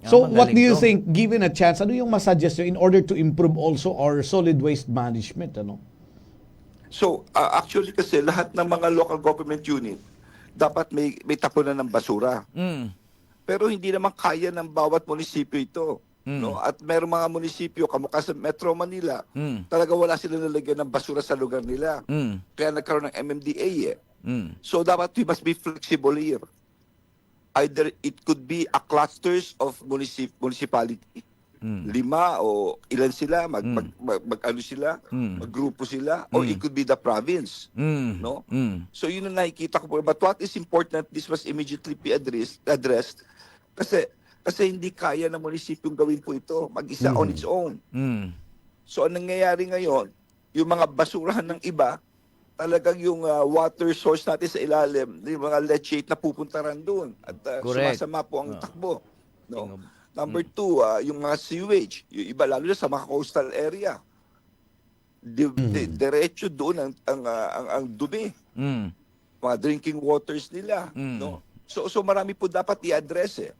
So what Magaling do you to. think, given a chance, ano yung masuggest nyo in order to improve also our solid waste management? Ano? So, actually kasi lahat ng mga local government unit dapat may tapunan ng basura. Mm. Pero hindi naman kaya ng bawat munisipyo ito, no? At merong mga munisipyo kamukha sa Metro Manila, Mm. talaga wala sila nalagyan ng basura sa lugar nila. Mm. Kaya nagkaroon ng MMDA eh. Mm. So dapat we must be flexible here. Either it could be a clusters of municipality, lima o ilan sila, ano sila, maggrupo sila, or it could be the province. Mm. No? Mm. So yun ang nakikita ko po. But what is important, this must immediately be addressed kasi hindi kaya ng munisipyong gawin po ito mag-isa on its own. Mm. So ang nangyayari ngayon, yung mga basurahan ng iba, talagang yung water source natin sa ilalim, yung mga leachate na pupunta ran doon at Correct. sumasama po ang takbo. No? Number two, yung mga sewage, yung iba lalo na sa mga coastal area. Diretso doon ang dumi, Mm. mga drinking waters nila. No? So marami po dapat i-address eh.